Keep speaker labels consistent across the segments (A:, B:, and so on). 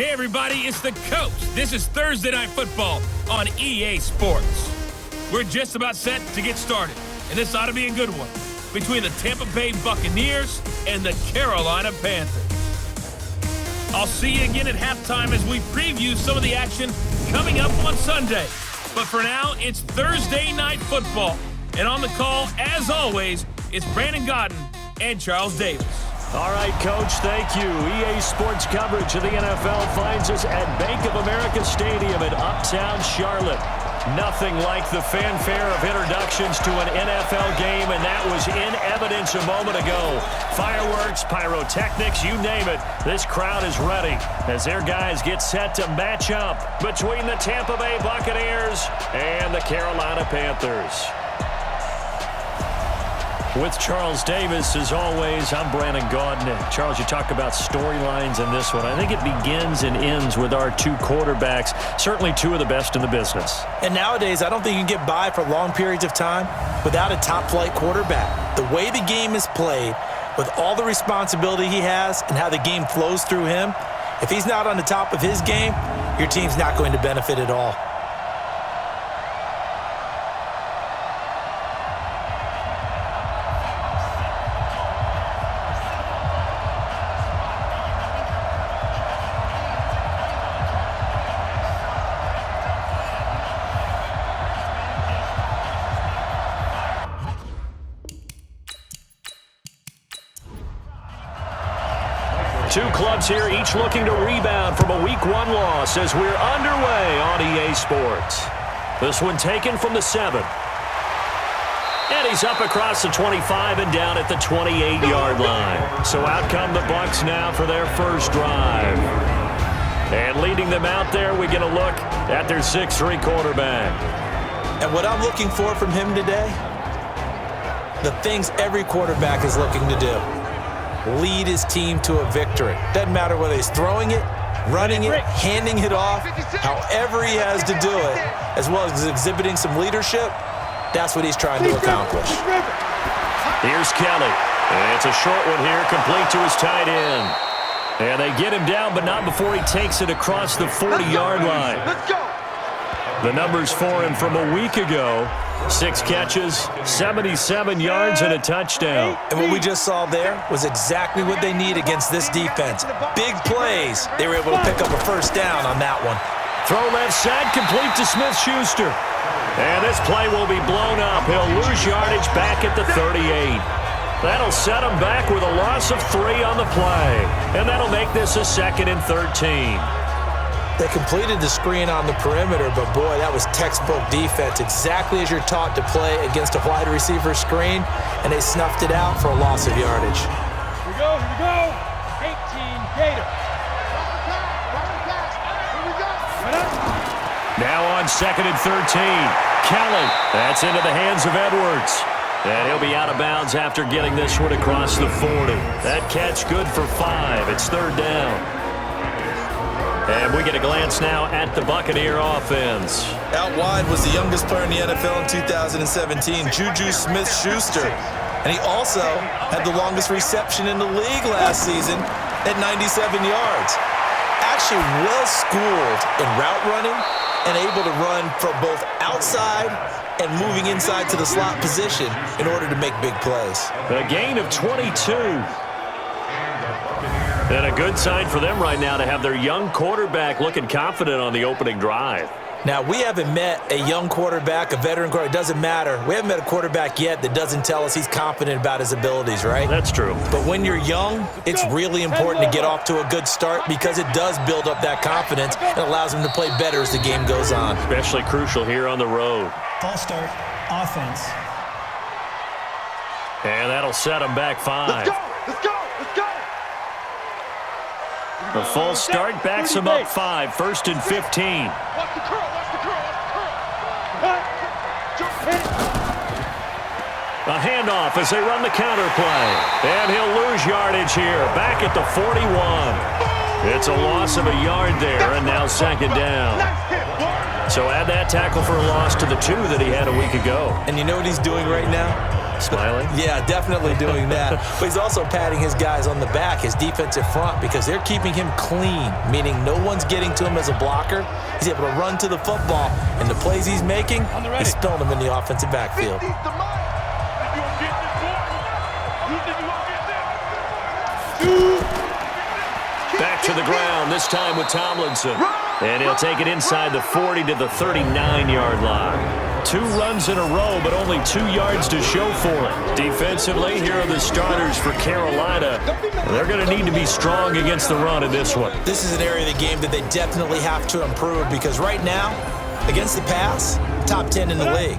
A: Hey everybody, it's the coach. This is Thursday Night Football on EA Sports. We're just about set to get started, and this ought to be a good one between the Tampa Bay Buccaneers and the Carolina Panthers. I'll see you again at halftime as we preview some of the action coming up on Sunday. But for now, it's Thursday Night Football, and on the call, as always, it's Brandon Godden and Charles Davis.
B: All right, Coach, thank you. EA Sports coverage of the NFL finds us at Bank of America Stadium in Uptown Charlotte. Nothing like the fanfare of introductions to an NFL game, and that was in evidence a moment ago. Fireworks, pyrotechnics, you name it. This crowd is ready as their guys get set to match up between the Tampa Bay Buccaneers and the Carolina Panthers. With Charles Davis, as always, I'm Brandon Godden. Charles, you talk about storylines in this one. I think it begins and ends with our two quarterbacks, certainly two of the best in the business.
C: And nowadays, I don't think you can get by for long periods of time without a top-flight quarterback. The way the game is played, with all the responsibility he has and how the game flows through him, if he's not on the top of his game, your team's not going to benefit at all.
B: Two clubs here, each looking to rebound from a Week 1 loss as we're underway on EA Sports. This one taken from the 7. And he's up across the 25 and down at the 28-yard line. So out come the Bucs now for their first drive. And leading them out there, we get a look at their 6'3 quarterback.
C: And what I'm looking for from him today, the things every quarterback is looking to do. Lead his team to a victory. Doesn't matter whether he's throwing it, running it, handing it off, however he has to do it, as well as exhibiting some leadership, that's what he's trying to accomplish.
B: Here's Kelly. And it's a short one here, complete to his tight end. And they get him down, but not before he takes it across the 40-yard line.
D: Let's go.
B: The numbers for him from a week ago: 6 catches, 77 yards, and a touchdown.
C: And what we just saw there was exactly what they need against this defense. Big plays. They were able to pick up a first down on that one.
B: Throw left side, complete to Smith-Schuster. And this play will be blown up. He'll lose yardage back at the 38. That'll set him back with a loss of 3 on the play. And that'll make this a 2nd and 13.
C: They completed the screen on the perimeter, but boy, that was textbook defense, exactly as you're taught to play against a wide receiver screen, and they snuffed it out for a loss of yardage.
D: Here we go. 18 Gators.
B: Now on 2nd and 13. Kelly, that's into the hands of Edwards. And he'll be out of bounds after getting this one across the 40. That catch good for 5. It's 3rd down. And we get a glance now at the Buccaneer offense.
C: Out wide was the youngest player in the NFL in 2017, Juju Smith-Schuster. And he also had the longest reception in the league last season at 97 yards. Actually well-schooled in route running and able to run from both outside and moving inside to the slot position in order to make big plays.
B: A gain of 22. And a good sign for them right now to have their young quarterback looking confident on the opening drive.
C: Now, we haven't met a young quarterback, a veteran quarterback. It doesn't matter. We haven't met a quarterback yet that doesn't tell us he's confident about his abilities, right?
B: That's true.
C: But when you're young, it's really important to get off to a good start because it does build up that confidence and allows him to play better as the game goes on.
B: Especially crucial here on the road.
E: False start, offense.
B: And that'll set him back 5.
D: Let's go.
B: The false start backs him up 5, 1st and 15.
D: Watch the curl.
B: A handoff as they run the counter play. And he'll lose yardage here, back at the 41. It's a loss of a yard there, and now 2nd down. So add that tackle for a loss to the 2 that he had a week ago.
C: And you know what he's doing right now?
B: Smiling?
C: Yeah, definitely doing that. But he's also patting his guys on the back, his defensive front, because they're keeping him clean, meaning no one's getting to him as a blocker. He's able to run to the football, and the plays he's making, he's spilling them in the offensive backfield.
B: Back to the ground, this time with Tomlinson. And he'll take it inside the 40 to the 39-yard line. 2 runs in a row, but only 2 yards to show for it. Defensively, here are the starters for Carolina. They're going to need to be strong against the run in this one.
C: This is an area of the game that they definitely have to improve, because right now, against the pass, top 10 in the league.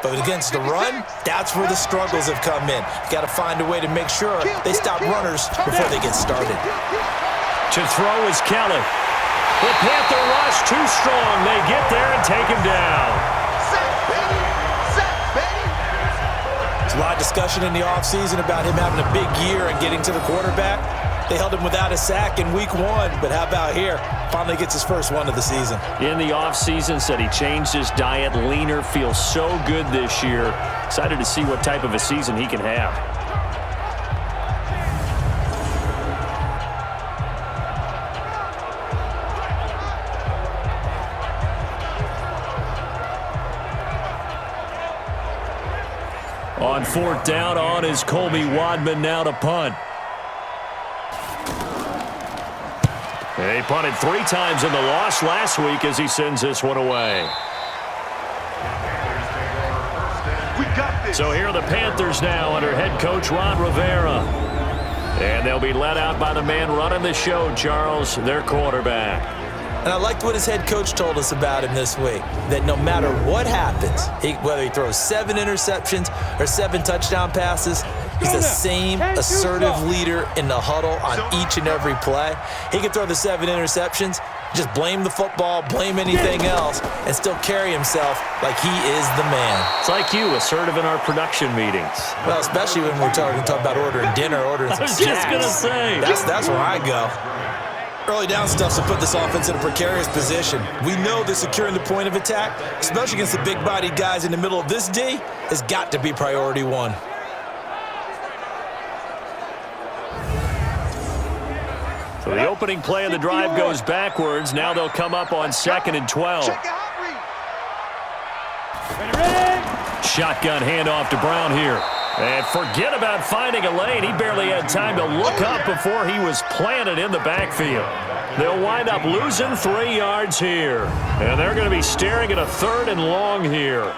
C: But against the run, that's where the struggles have come in. You got to find a way to make sure they stop runners before they get started.
B: To throw is Kelly. The Panther rush too strong. They get there and take him down.
C: There's a lot of discussion in the offseason about him having a big year and getting to the quarterback. They held him without a sack in week 1, but how about here? Finally gets his first one of the season.
B: In the offseason, said he changed his diet, leaner, feels so good this year. Excited to see what type of a season he can have. On 4th down, on is Colby Wadman now to punt. He punted 3 times in the loss last week as he sends this one away. So here are the Panthers now under head coach Ron Rivera. And they'll be led out by the man running the show, Charles, their quarterback.
C: And I liked what his head coach told us about him this week, that no matter what happens, whether he throws 7 interceptions or 7 touchdown passes, he's the same assertive leader in the huddle on each and every play. He can throw the 7 interceptions, just blame the football, blame anything else, and still carry himself like he is the man.
B: It's like you, assertive in our production meetings.
C: Well, especially when we're talking about ordering dinner, ordering some snacks.
B: I was just going to say.
C: That's where I go. Early down stuff to put this offense in a precarious position. We know that securing the point of attack, especially against the big-bodied guys in the middle of this D, has got to be priority 1.
B: So the opening play of the drive goes backwards. Now they'll come up on 2nd and 12. Shotgun handoff to Brown here. And forget about finding a lane. He barely had time to look up before he was planted in the backfield. They'll wind up losing 3 yards here. And they're going to be staring at a 3rd and long here.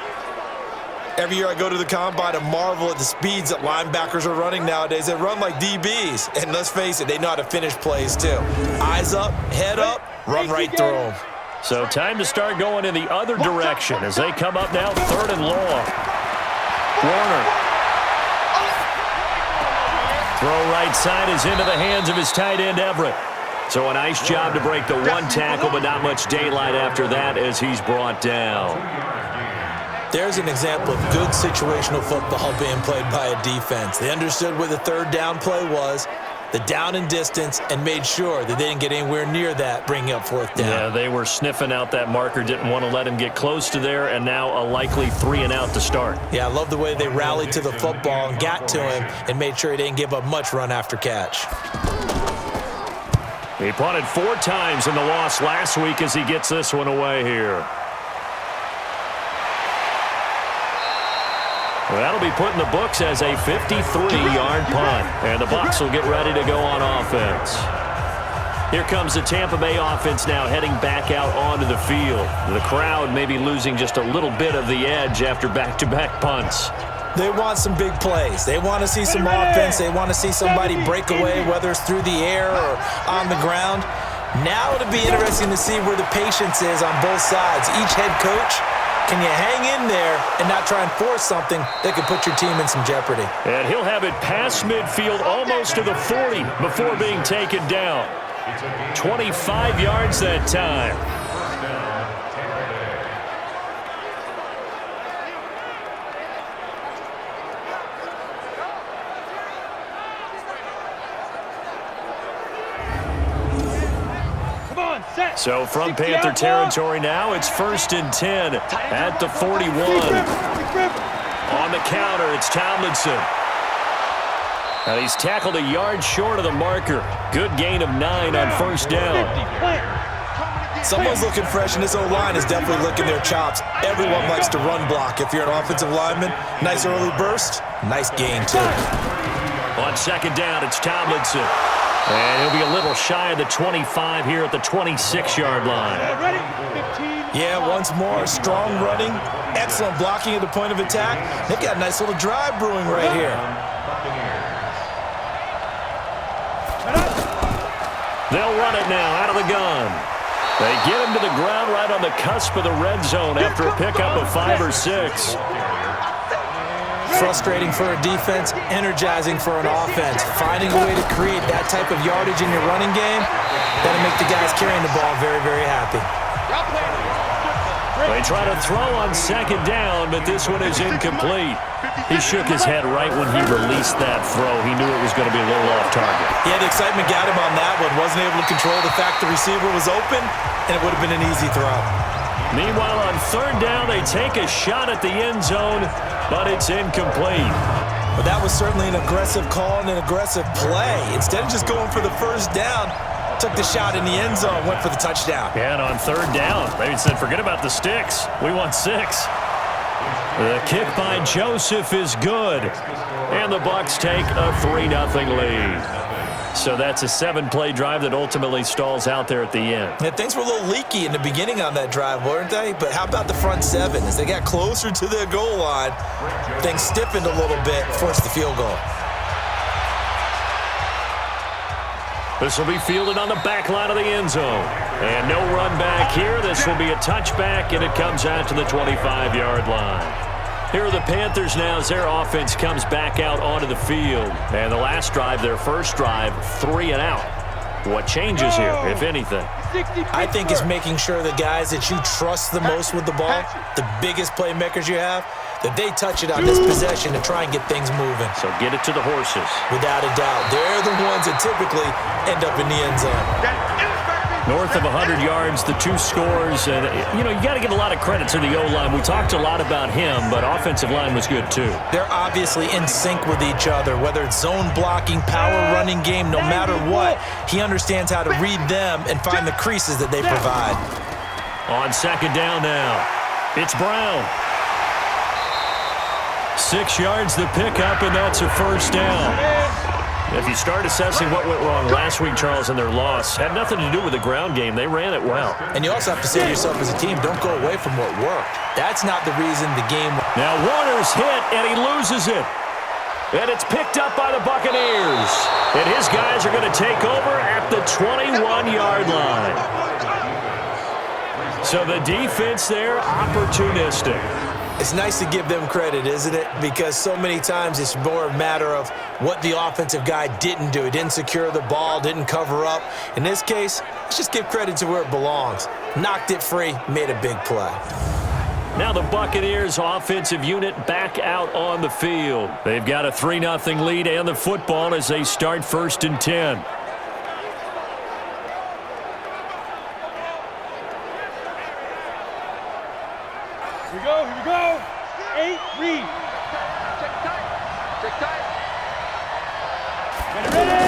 C: Every year I go to the combine and marvel at the speeds that linebackers are running nowadays. They run like DBs. And let's face it, they know how to finish plays too. Eyes up, head up, run right through them.
B: So time to start going in the other direction as they come up now 3rd and long. Warner. Throw right side is into the hands of his tight end, Everett. So a nice job to break the 1 tackle, but not much daylight after that as he's brought down.
C: There's an example of good situational football being played by a defense. They understood where the 3rd down play was, the down and distance, and made sure that they didn't get anywhere near that, bringing up 4th down.
B: Yeah, they were sniffing out that marker, didn't want to let him get close to there, and now a likely 3 and out to start.
C: Yeah, I love the way they rallied to the football and got to him and made sure he didn't give up much run after catch.
B: He punted 4 times in the loss last week as he gets this one away here. Well, that'll be put in the books as a 53-yard punt. And the Bucs will get ready to go on offense. Here comes the Tampa Bay offense now heading back out onto the field. The crowd may be losing just a little bit of the edge after back-to-back punts.
C: They want some big plays. They want to see some offense. They want to see somebody break away, whether it's through the air or on the ground. Now it'll be interesting to see where the patience is on both sides. Each head coach, can you hang in there and not try and force something that could put your team in some jeopardy?
B: And he'll have it past midfield almost to the 40 before being taken down. 25 yards that time. So from Panther territory now, it's 1st and 10 at the 41. On the counter, it's Tomlinson. And he's tackled a yard short of the marker. Good gain of 9 on first down.
C: Someone's looking fresh, and this O-line is definitely licking their chops. Everyone likes to run block. If you're an offensive lineman, nice early burst, nice gain, too.
B: On second down, it's Tomlinson. And he'll be a little shy of the 25 here at the 26-yard line.
C: Yeah, once more, strong running, excellent blocking at the point of attack. They've got a nice little drive brewing right here.
B: They'll run it now out of the gun. They get him to the ground right on the cusp of the red zone after a pickup of 5 or 6.
C: Frustrating for a defense, energizing for an offense. Finding a way to create that type of yardage in your running game, that'll make the guys carrying the ball very, very happy.
B: They try to throw on second down, but this one is incomplete. He shook his head right when he released that throw. He knew it was going to be a little off target.
C: Yeah, the excitement got him on that one. Wasn't able to control the fact the receiver was open, and it would have been an easy throw.
B: Meanwhile, on third down, they take a shot at the end zone, but it's incomplete.
C: But that was certainly an aggressive call and an aggressive play. Instead of just going for the first down, took the shot in the end zone, went for the touchdown.
B: Yeah, and on third down, they said, forget about the sticks. We want 6. The kick by Joseph is good. And the Bucs take a 3-0 lead. So that's a 7-play drive that ultimately stalls out there at the end.
C: Yeah, things were a little leaky in the beginning on that drive, weren't they? But how about the front 7? As they got closer to the goal line, things stiffened a little bit, forced the field goal.
B: This will be fielded on the back line of the end zone. And no run back here. This will be a touchback, and it comes out to the 25-yard line. Here are the Panthers now as their offense comes back out onto the field. And the last drive, their first drive, 3 and out. What changes here, if anything?
C: I think it's making sure the guys that you trust the most with the ball, the biggest playmakers you have, that they touch it on this possession to try and get things moving.
B: So get it to the horses.
C: Without a doubt. They're the ones that typically end up in the end zone.
B: North of 100 yards, the 2 scores. And, you know, you got to give a lot of credit to the O-line. We talked a lot about him, but offensive line was good, too.
C: They're obviously in sync with each other, whether it's zone blocking, power running game, no matter what. He understands how to read them and find the creases that they provide.
B: On second down now, it's Brown. 6 yards the pickup, and that's a first down. If you start assessing what went wrong last week, Charles, in their loss, had nothing to do with the ground game. They ran it well.
C: And you also have to say to yourself as a team, don't go away from what worked. That's not the reason the game...
B: Now Warner's hit, and he loses it. And it's picked up by the Buccaneers. And his guys are going to take over at the 21-yard line. So the defense there, opportunistic.
C: It's nice to give them credit, isn't it? Because so many times it's more a matter of what the offensive guy didn't do. He didn't secure the ball, didn't cover up. In this case, let's just give credit to where it belongs. Knocked it free, made a big play.
B: Now the Buccaneers offensive unit back out on the field. They've got a 3-0 lead and the football as they start 1st and 10.
D: Here we go. 8, read. Check tight. Ready.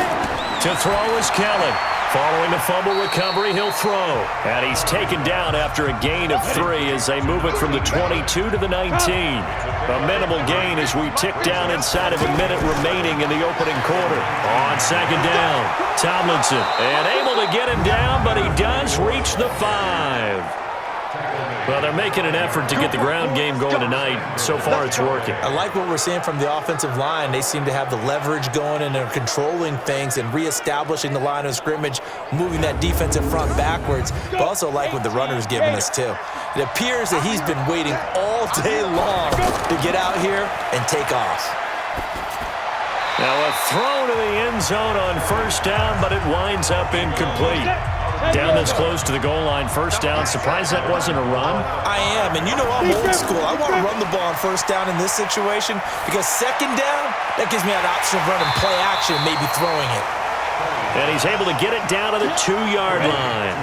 B: To throw is Kelly. Following the fumble recovery, he'll throw. And he's taken down after a gain of 3 as they move it from the 22 to the 19. A minimal gain as we tick down inside of a minute remaining in the opening quarter. On second down, Tomlinson. And able to get him down, but he does reach the 5. Well, they're making an effort to get the ground game going tonight. So far, it's working.
C: I like what we're seeing from the offensive line. They seem to have the leverage going, and they're controlling things and reestablishing the line of scrimmage, moving that defensive front backwards. But also like what the runner's giving us, too. It appears that he's been waiting all day long to get out here and take off.
B: Now a throw to the end zone on first down, but it winds up incomplete. Down this close to the goal line, first down. Surprised that wasn't a run?
C: I am, and you know I'm old school. I want to run the ball on first down in this situation because second down, that gives me an option of running play action, maybe throwing it.
B: And he's able to get it down to the 2-yard line.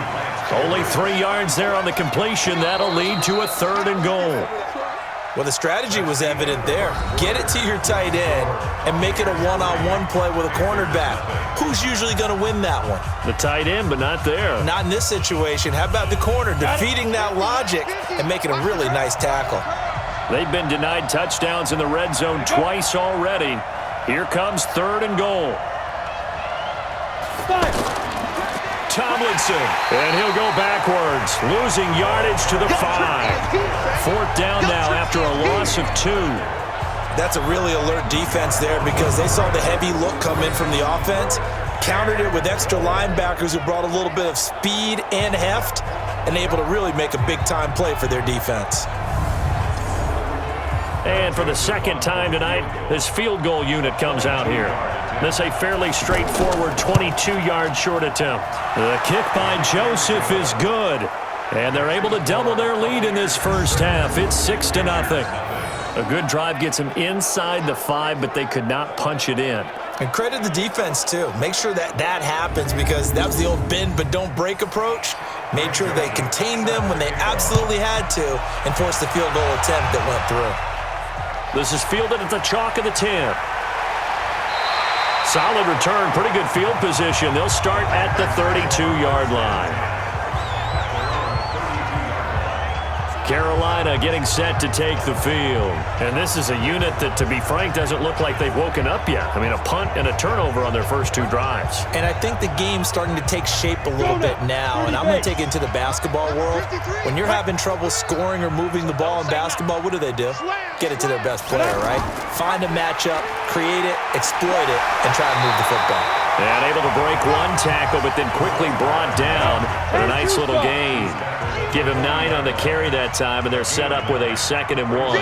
B: Only 3 yards there on the completion. That'll lead to a 3rd and goal.
C: Well, the strategy was evident there. Get it to your tight end and make it a one-on-one play with a cornerback. Who's usually going to win that one?
B: The tight end, but not there.
C: Not in this situation. How about the corner defeating that logic and making a really nice tackle?
B: They've been denied touchdowns in the red zone twice already. Here comes 3rd and goal. Tomlinson, and he'll go backwards, losing yardage to the 5. 4th down now after a loss of 2.
C: That's a really alert defense there because they saw the heavy look come in from the offense, countered it with extra linebackers who brought a little bit of speed and heft, and able to really make a big-time play for their defense.
B: And for the 2nd time tonight, this field goal unit comes out here. This a fairly straightforward 22-yard short attempt. The kick by Joseph is good. And they're able to double their lead in this first half. It's 6-0. A good drive gets them inside the 5, but they could not punch it in.
C: And credit the defense, too. Make sure that happens because that was the old bend but don't break approach. Made sure they contained them when they absolutely had to and forced the field goal attempt that went through.
B: This is fielded at the chalk of the 10. Solid return, pretty good field position. They'll start at the 32-yard line. Carolina getting set to take the field. And this is a unit that, to be frank, doesn't look like they've woken up yet. I mean, a punt and a turnover on their first 2 drives.
C: And I think the game's starting to take shape a little bit now. And I'm going to take it into the basketball world. When you're having trouble scoring or moving the ball in basketball, what do? Get it to their best player, right? Find a matchup, create it, exploit it, and try to move the football.
B: And able to break 1 tackle, but then quickly brought down for a nice little gain. Give him 9 on the carry that time, and they're set up with a 2nd and 1.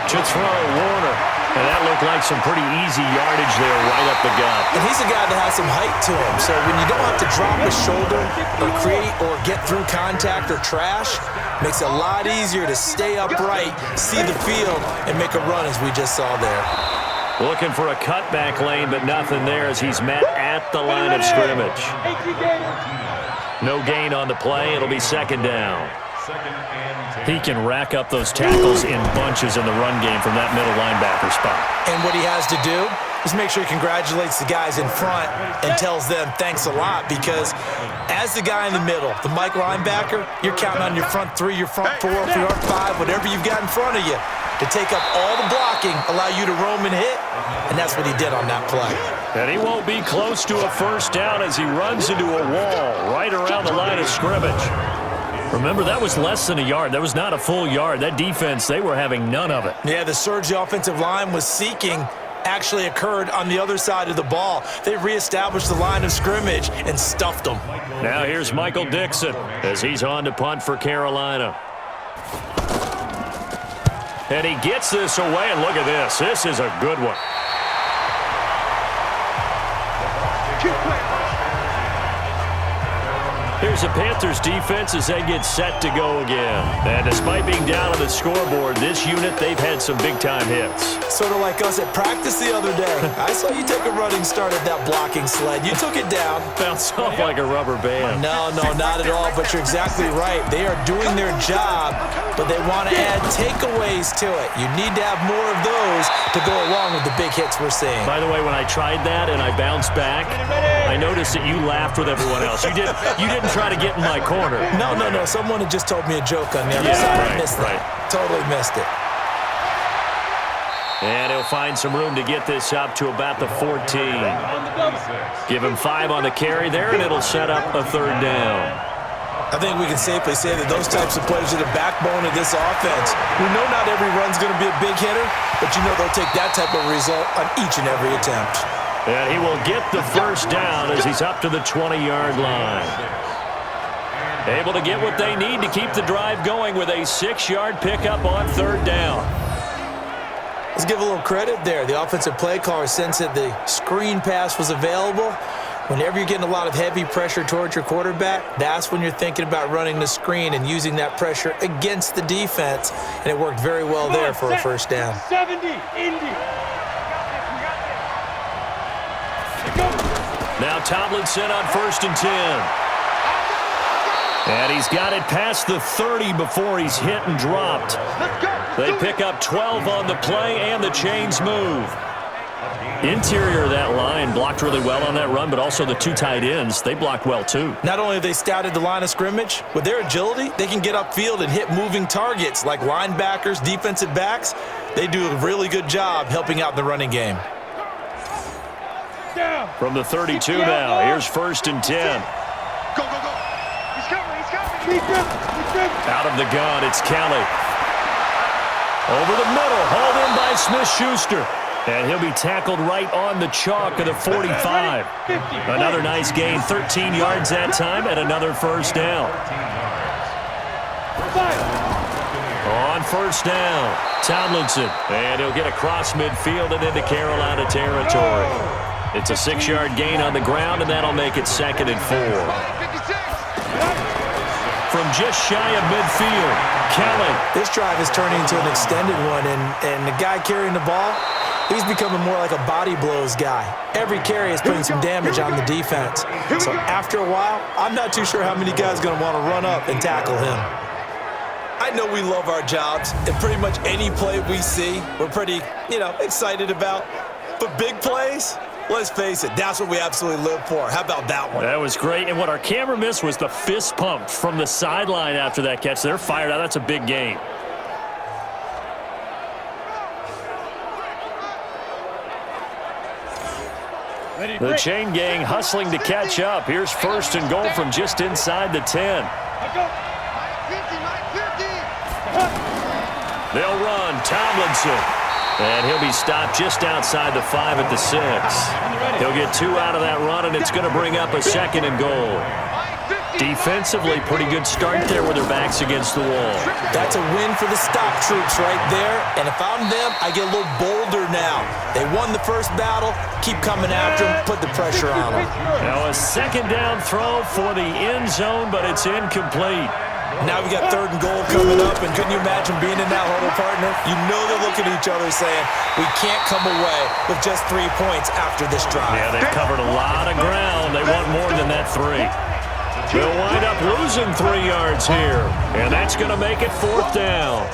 B: To throw, Warner. And that looked like some pretty easy yardage there right up the gut.
C: And he's a guy that has some height to him, so when you don't have to drop a shoulder or create or get through contact or trash, makes it a lot easier to stay upright, see the field, and make a run as we just saw there.
B: Looking for a cutback lane, but nothing there as he's met at the line of scrimmage. No gain on the play. It'll be 2nd down. He can rack up those tackles in bunches in the run game from that middle linebacker spot.
C: And what he has to do is make sure he congratulates the guys in front and tells them thanks a lot because as the guy in the middle, the Mike linebacker, you're counting on your front 3, your front 4, your front 5, whatever you've got in front of you to take up all the blocking, allow you to roam and hit, and that's what he did on that play.
B: And he won't be close to a first down as he runs into a wall right around the line of scrimmage. Remember, that was less than a yard. That was not a full yard. That defense, they were having none of it.
C: Yeah, the surge the offensive line was seeking actually occurred on the other side of the ball. They reestablished the line of scrimmage and stuffed them.
B: Now here's Michael Dixon as he's on to punt for Carolina. And he gets this away, and look at this. This is a good one. Here's the Panthers defense as they get set to go again. And despite being down on the scoreboard, this unit, they've had some big-time hits.
C: Sort of like us at practice the other day. I saw you take a running start at that blocking sled. You took it down.
B: Bounced off like a rubber band.
C: No, not at all, but you're exactly right. They are doing their job, but they want to add takeaways to it. You need to have more of those to go along with the big hits we're seeing.
B: By the way, when I tried that and I bounced back, I noticed that you laughed with everyone else. You didn't try to get in my corner.
C: No. Someone had just told me a joke on the other side.
B: Right,
C: I missed that. Totally missed it.
B: And he'll find some room to get this up to about the 14. Give him 5 on the carry there, and it'll set up a 3rd down.
C: I think we can safely say that those types of players are the backbone of this offense. We know not every run's going to be a big hitter, but you know they'll take that type of result on each and every attempt.
B: And he will get the first down as he's up to the 20-yard line. Able to get what they need to keep the drive going with a 6-yard pickup on 3rd down.
C: Let's give a little credit there. The offensive play caller sensed that the screen pass was available. Whenever you're getting a lot of heavy pressure towards your quarterback, that's when you're thinking about running the screen and using that pressure against the defense. And it worked very well there for a first down.
D: 70, Indy.
B: Now Tomlinson on 1st and 10. And he's got it past the 30 before he's hit and dropped. They pick up 12 on the play, and the chains move. Interior of that line blocked really well on that run, but also the two tight ends, they blocked well too.
C: Not only have they scouted the line of scrimmage, with their agility, they can get upfield and hit moving targets like linebackers, defensive backs. They do a really good job helping out in the running game.
B: From the 32 now, here's 1st and 10.
D: Go, go, go. He's coming, he's coming. He's good.
B: Out of the gun, it's Kelly. Over the middle, hauled in by Smith-Schuster. And he'll be tackled right on the chalk of the 45. Another nice gain, 13 yards that time, and another 1st down. On 1st down, Tomlinson. And he'll get across midfield and into Carolina territory. It's a 6-yard gain on the ground, and that'll make it 2nd and 4. From just shy of midfield, Kelly.
C: This drive is turning into an extended one, and the guy carrying the ball, he's becoming more like a body blows guy. Every carry is putting some damage on the defense. So after a while, I'm not too sure how many guys are going to want to run up and tackle him. I know we love our jobs, and pretty much any play we see, we're pretty, excited about. But big plays, let's face it, that's what we absolutely live for. How about that one?
B: That was great, and what our camera missed was the fist pump from the sideline after that catch. They're fired out. That's a big gain. The chain gang hustling to catch up. Here's 1st and goal from just inside the 10. They'll run. Tomlinson. And he'll be stopped just outside the 5 at the 6. He'll get 2 out of that run, and it's going to bring up a 2nd and goal. Defensively, pretty good start there with their backs against the wall.
C: That's a win for the stock troops right there. And if I'm them, I get a little bolder now. They won the first battle. Keep coming after them. Put the pressure on them.
B: Now a 2nd down throw for the end zone, but it's incomplete.
C: Now we got 3rd and goal coming up, and couldn't you imagine being in that huddle, partner? You know they're looking at each other saying, we can't come away with just 3 points after this drive.
B: Yeah, they've covered a lot of ground. They want more than that 3. They'll wind up losing 3 yards here, and that's going to make it 4th down.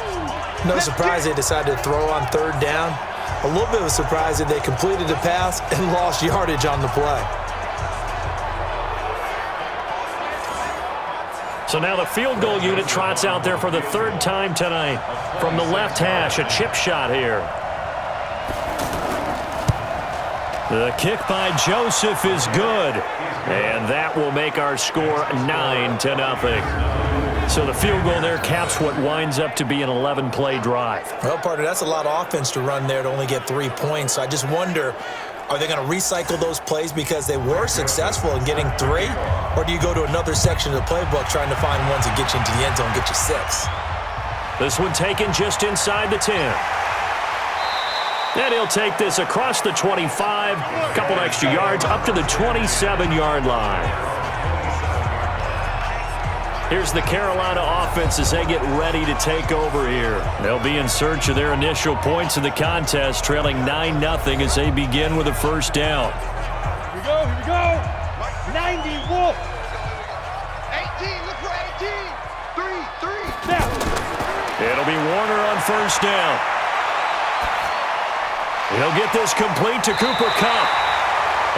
C: No surprise they decided to throw on 3rd down. A little bit of a surprise that they completed the pass and lost yardage on the play.
B: So now the field goal unit trots out there for the 3rd time tonight. From the left hash, a chip shot here. The kick by Joseph is good. And that will make our score 9-0. So the field goal there caps what winds up to be an 11-play drive.
C: Well, partner, that's a lot of offense to run there to only get 3 points. So I just wonder, are they going to recycle those plays because they were successful in getting 3? Or do you go to another section of the playbook trying to find ones that get you into the end zone, get you 6?
B: This one taken just inside the 10. And he'll take this across the 25, a couple extra yards, up to the 27-yard line. Here's the Carolina offense as they get ready to take over here. They'll be in search of their initial points in the contest, trailing 9-0 as they begin with a 1st down.
D: Here we go. 90 Wolf. 18, look for 18. 3. Now.
B: It'll be Warner on 1st down. He'll get this complete to Cooper Kupp.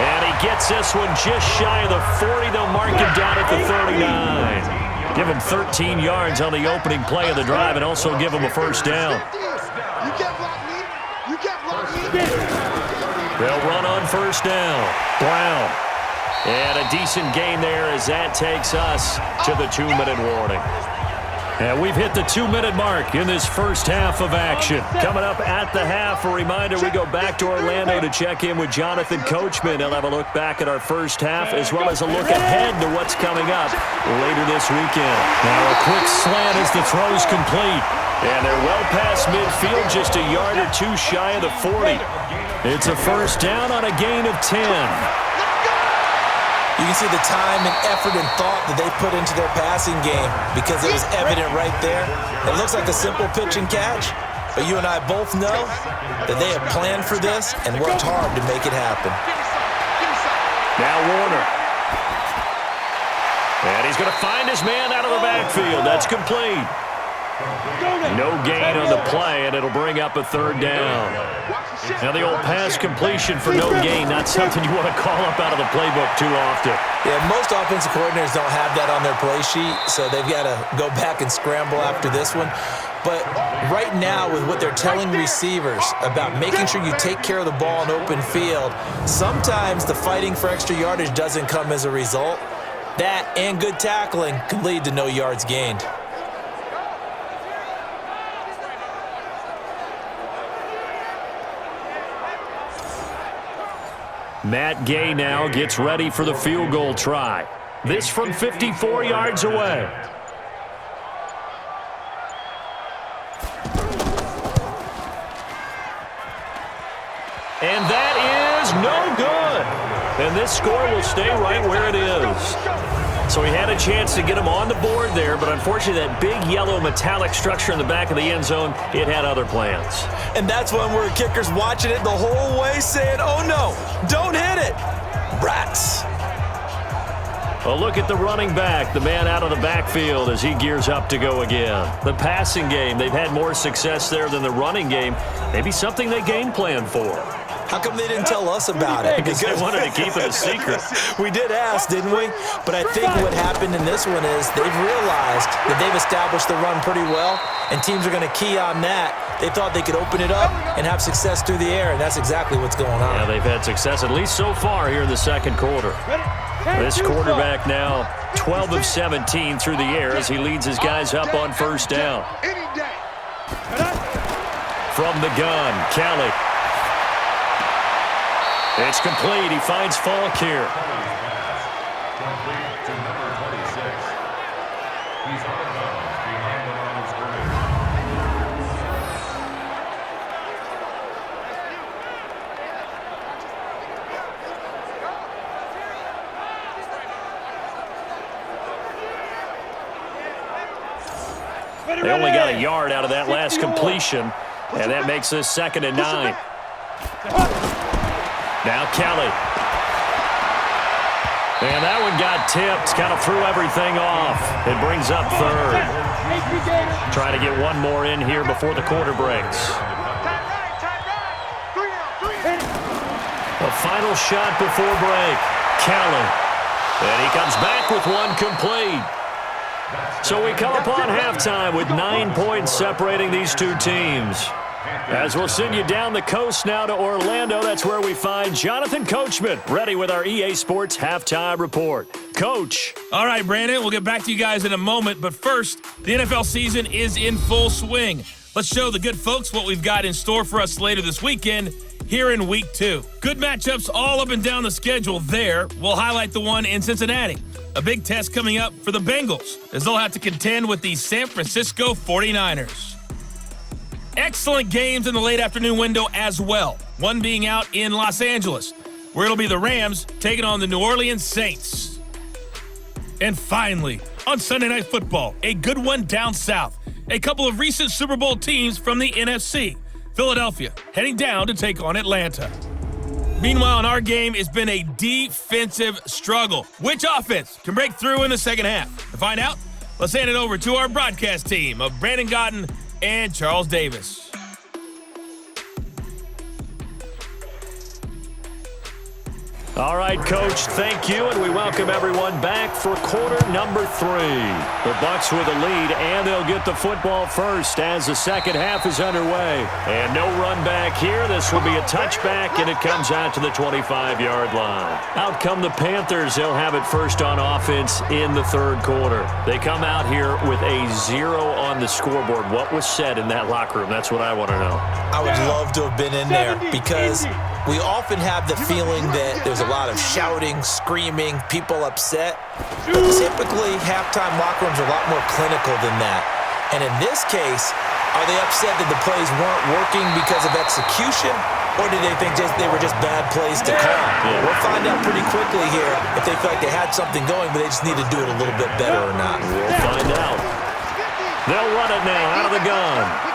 B: And he gets this one just shy of the 40. They'll mark him down at the 39. Give him 13 yards on the opening play of the drive and also give him a 1st down.
D: You can't block me. You can't block me.
B: They'll run on 1st down. Brown. And a decent gain there as that takes us to the 2-minute warning. And we've hit the 2-minute mark in this first half of action. Coming up at the half, a reminder, we go back to Orlando to check in with Jonathan Coachman. He'll have a look back at our first half as well as a look ahead to what's coming up later this weekend. Now a quick slant as the throw's complete. And they're well past midfield, just a yard or 2 shy of the 40. It's a 1st down on a gain of 10.
C: You can see the time and effort and thought that they put into their passing game because it was evident right there. It looks like a simple pitch and catch, but you and I both know that they have planned for this and worked hard to make it happen.
B: Now Warner. And he's going to find his man out of the backfield. That's complete. No gain on the play, and it'll bring up a third down. Now the old pass completion for no gain, not something you want to call up out of the playbook too often.
C: Yeah, most offensive coordinators don't have that on their play sheet, so they've got to go back and scramble after this one. But right now, with what they're telling receivers about making sure you take care of the ball in open field, sometimes the fighting for extra yardage doesn't come as a result. That and good tackling can lead to no yards gained.
B: Matt Gay now gets ready for the field goal try. This from 54 yards away. And that is no good. And this score will stay right where it is. So he had a chance to get him on the board there, but unfortunately that big yellow metallic structure in the back of the end zone, it had other plans.
C: And that's when we're kickers watching it the whole way saying, oh no, don't hit it. Rats.
B: Well, look at the running back, the man out of the backfield as he gears up to go again. The passing game, they've had more success there than the running game. Maybe something they game plan for.
C: How come they didn't tell us about it?
B: Because they wanted to keep it a secret.
C: We did ask, didn't we? But I think what happened in this one is they've realized that they've established the run pretty well, and teams are going to key on that. They thought they could open it up and have success through the air, and that's exactly what's going on.
B: Yeah, they've had success, at least so far here in the second quarter. This quarterback now 12 of 17 through the air as he leads his guys up on first down. From the gun, Kelly. It's complete. He finds Falk here. They only got a yard out of that last completion, and that makes this 2nd and 9. Now Kelly. And that one got tipped, kind of threw everything off. It brings up third. Try to get one more in here before the quarter breaks. The final shot before break. Kelly. And he comes back with one complete. So we come upon halftime with 9 points separating these two teams. As we'll send you down the coast now to Orlando, that's where we find Jonathan Coachman, ready with our EA Sports Halftime Report. Coach.
A: All right, Brandon, we'll get back to you guys in a moment, but first, the NFL season is in full swing. Let's show the good folks what we've got in store for us later this weekend here in Week 2. Good matchups all up and down the schedule there. We'll highlight the one in Cincinnati. A big test coming up for the Bengals as they'll have to contend with the San Francisco 49ers. Excellent games in the late afternoon window as well. One being out in Los Angeles, where it'll be the Rams taking on the New Orleans Saints. And finally, on Sunday Night Football, a good one down south. A couple of recent Super Bowl teams from the NFC. Philadelphia heading down to take on Atlanta. Meanwhile, in our game, it's been a defensive struggle. Which offense can break through in the second half? To find out, let's hand it over to our broadcast team of Brandon Gotten and Charles Davis.
B: All right, Coach, thank you, and we welcome everyone back for quarter number 3. The Bucs with a lead, and they'll get the football first as the second half is underway. And no run back here. This will be a touchback, and it comes out to the 25-yard line. Out come the Panthers. They'll have it first on offense in the third quarter. They come out here with a 0 on the scoreboard. What was said in that locker room? That's what I want to know.
C: I would love to have been in there because we often have the feeling that there's a lot of shouting, screaming, people upset. But typically, halftime locker rooms are a lot more clinical than that. And in this case, are they upset that the plays weren't working because of execution? Or do they think they were just bad plays to call? Yeah. We'll find out pretty quickly here if they feel like they had something going, but they just need to do it a little bit better or not.
B: We'll find out. They'll run it now out of the gun.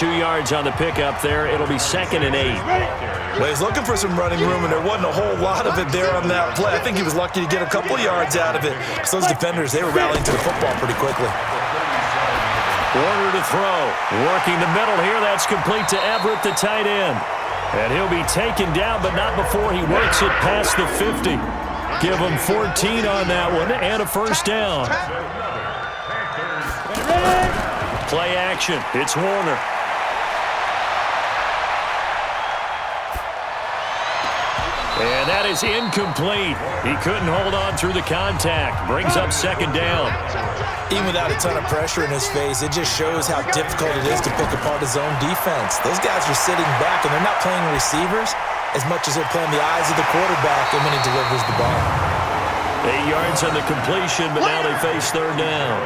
B: 2 yards on the pickup there. It'll be 2nd and 8.
C: Well, he's looking for some running room, and there wasn't a whole lot of it there on that play. I think he was lucky to get a couple yards out of it. Because those defenders, they were rallying to the football pretty quickly.
B: Warner to throw. Working the middle here. That's complete to Everett, the tight end. And he'll be taken down, but not before he works it past the 50. Give him 14 on that one and a first down. Play action. It's Warner. And that is incomplete. He couldn't hold on through the contact. Brings up 2nd down.
C: Even without a ton of pressure in his face, it just shows how difficult it is to pick apart his own defense. Those guys are sitting back, and they're not playing receivers as much as they're playing the eyes of the quarterback and when he delivers the ball.
B: 8 yards on the completion, but now they face 3rd down.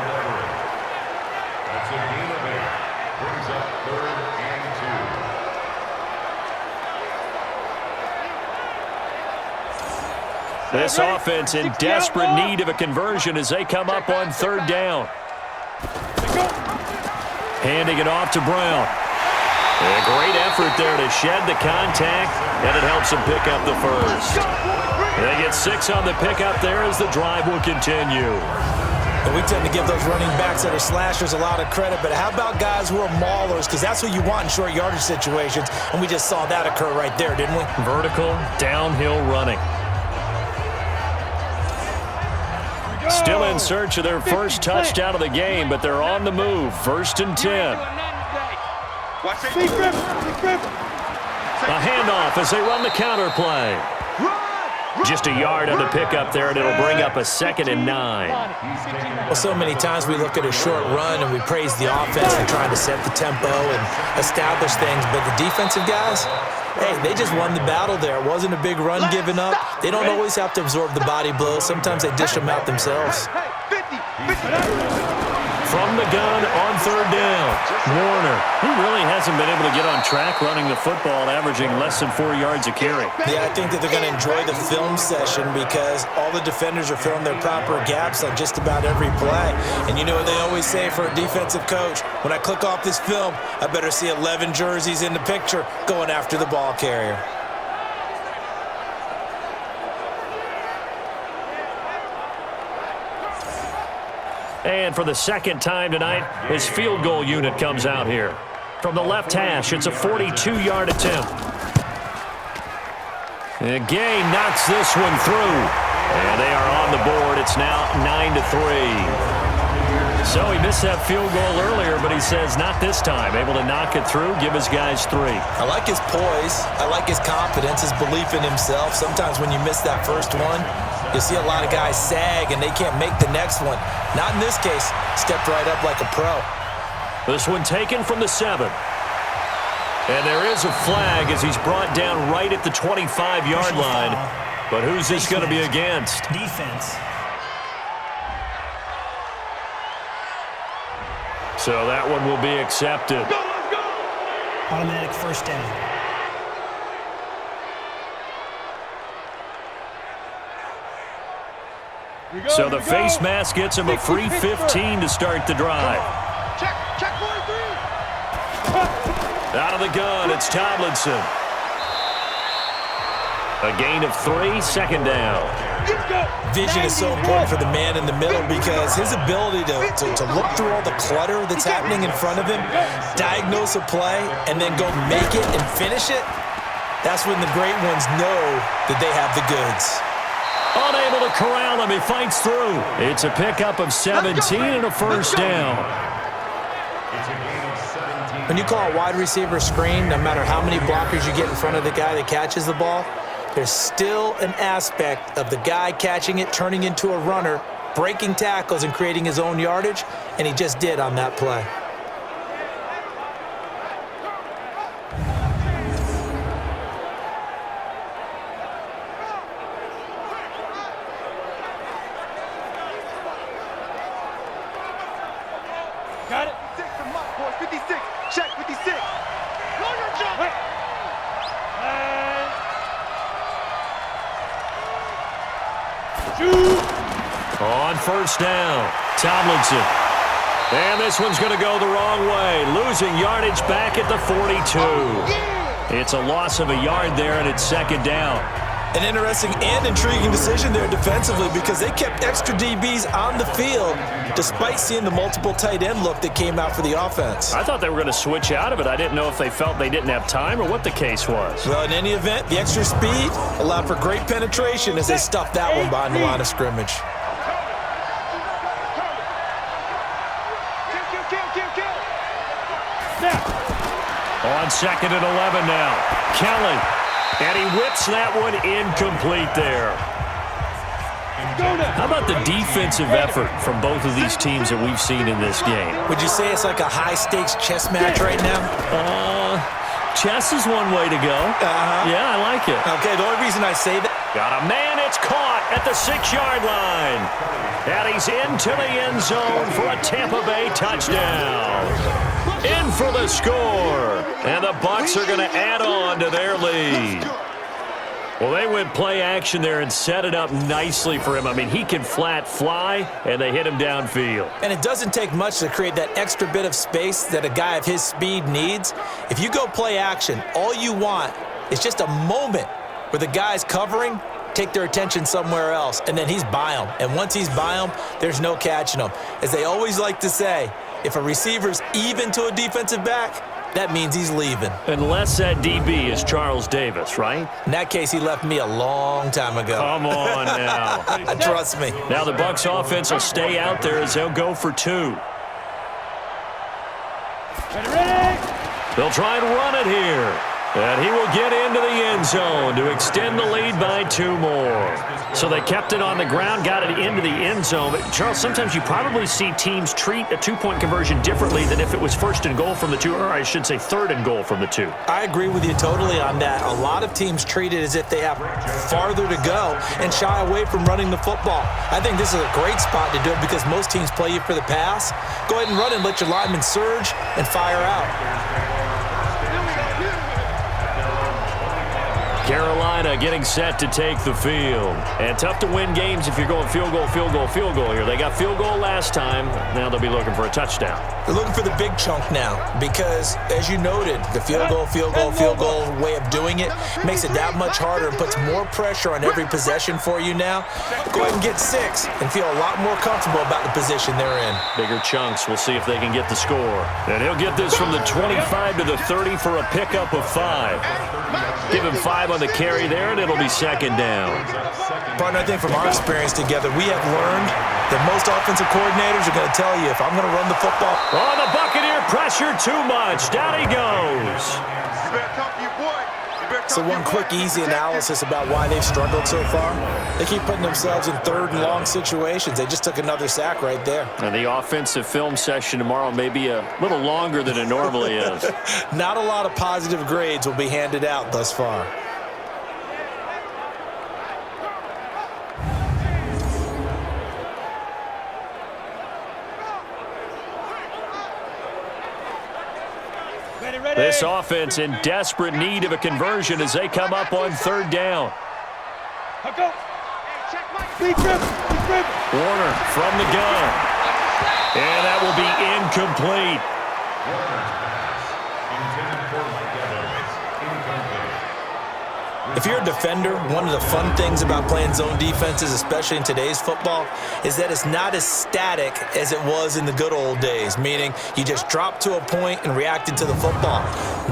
B: This offense in desperate need of a conversion as they come up on 3rd down. Handing it off to Brown. A great effort there to shed the contact, and it helps him pick up the first. They get 6 on the pickup there as the drive will continue.
C: And we tend to give those running backs that are slashers a lot of credit, but how about guys who are maulers? Because that's what you want in short yardage situations, and we just saw that occur right there, didn't we?
B: Vertical, downhill running. Still in search of their first touchdown of the game, but they're on the move. 1st and 10. A handoff as they run the counter play. Just a yard on the pickup there, and it'll bring up a 2nd and 9.
C: Well, so many times we look at a short run and we praise the offense for trying to set the tempo and establish things, but the defensive guys, hey, they just won the battle there. It wasn't a big run given up. They don't always have to absorb the body blows. Sometimes they dish them out themselves.
B: From the gun on 3rd down, Warner. He really hasn't been able to get on track running the football, averaging less than 4 yards a carry.
C: Yeah, I think that they're going to enjoy the film session because all the defenders are filling their proper gaps on just about every play. And you know what they always say for a defensive coach? When I click off this film, I better see 11 jerseys in the picture going after the ball carrier.
B: And for the 2nd time tonight, his field goal unit comes out here. From the left hash, it's a 42-yard attempt. And Gay knocks this one through. And they are on the board. It's now 9-3. So he missed that field goal earlier, but he says not this time. Able to knock it through, give his guys 3.
C: I like his poise. I like his confidence, his belief in himself. Sometimes when you miss that first one, you see a lot of guys sag and they can't make the next one. Not in this case. Stepped right up like a pro.
B: This one taken from the 7. And there is a flag as he's brought down right at the 25-yard line. But who's this going to be against?
E: Defense.
B: So that one will be accepted.
E: Automatic 1st down.
B: So the face mask gets him a free 15 to start the drive.
D: Check 43.
B: Out of the gun, it's Tomlinson. A gain of 3, 2nd down.
C: Vision is so important for the man in the middle because his ability to look through all the clutter that's happening in front of him, diagnose a play, and then go make it and finish it, that's when the great ones know that they have the goods.
B: Unable to corral him, he fights through. It's a pickup of 17 and a first down.
C: When you call a wide receiver screen, no matter how many blockers you get in front of the guy that catches the ball, there's still an aspect of the guy catching it, turning into a runner, breaking tackles and creating his own yardage, and he just did on that play.
D: Got it. 56 from my boys. 56. Check 56. Longer jump. And shoot.
B: On 1st down, Tomlinson. And this one's going to go the wrong way, losing yardage back at the 42. It's a loss of a yard there, and it's second down.
C: An interesting and intriguing decision there defensively because they kept extra DBs on the field despite seeing the multiple tight end look that came out for the offense.
B: I thought they were going to switch out of it. I didn't know if they felt they didn't have time or what the case was.
C: Well, in any event, the extra speed allowed for great penetration as they stuffed that one behind the line of scrimmage.
B: On second and 11 now. Kelly. And he whips that one incomplete there. How about the defensive effort from both of these teams that we've seen in this game?
C: Would you say it's like a high-stakes chess match right now?
B: Chess is one way to go. Yeah, I like it.
C: Okay, the only reason I say that.
B: Got a man, it's caught at the 6-yard line. And he's into the end zone for a Tampa Bay touchdown. In for the score. And the Bucs are going to add on to their lead. Well, they went play action there and set it up nicely for him. I mean, he can flat fly, and they hit him downfield.
C: And it doesn't take much to create that extra bit of space that a guy of his speed needs. If you go play action, all you want is just a moment where the guy's covering, take their attention somewhere else, and then he's by him. And once he's by him, there's no catching him. As they always like to say, if a receiver's even to a defensive back, that means he's leaving.
B: Unless that DB is Charles Davis, right?
C: In that case, he left me a long time ago.
B: Come on now.
C: Trust me.
B: Now the Bucs offense will stay out there as they'll go for 2. They'll try and run it here. And he will get into the end zone to extend the lead by 2 more. So they kept it on the ground, got it into the end zone. But Charles, sometimes you probably see teams treat a 2-point conversion differently than if it was first and goal from the 2, or I should say third and goal from the 2.
C: I agree with you totally on that. A lot of teams treat it as if they have farther to go and shy away from running the football. I think this is a great spot to do it because most teams play you for the pass. Go ahead and run and let your linemen surge and fire out.
B: Carolina getting set to take the field. And tough to win games if you're going field goal, field goal, field goal here. They got field goal last time. Now they'll be looking for a touchdown.
C: They're looking for the big chunk now because, as you noted, the field goal way of doing it makes it that much harder and puts more pressure on every possession for you now. Go ahead and get 6 and feel a lot more comfortable about the position they're in.
B: Bigger chunks. We'll see if they can get the score. And he'll get this from the 25 to the 30 for a pickup of 5. Give him 5 on the carry there, and it'll be second down.
C: Partner, I think from our experience together, we have learned that most offensive coordinators are going to tell you, if I'm going to run the football.
B: Oh, the Buccaneer pressure too much. Down he goes.
C: So one quick, easy analysis about why they've struggled so far. They keep putting themselves in 3rd and long situations. They just took another sack right there.
B: And the offensive film session tomorrow may be a little longer than it normally is.
C: Not a lot of positive grades will be handed out thus far.
B: This offense in desperate need of a conversion as they come up on 3rd down. Warner from the gun. And that will be incomplete.
C: If you're a defender, one of the fun things about playing zone defenses, especially in today's football, is that it's not as static as it was in the good old days, meaning you just dropped to a point and reacted to the football.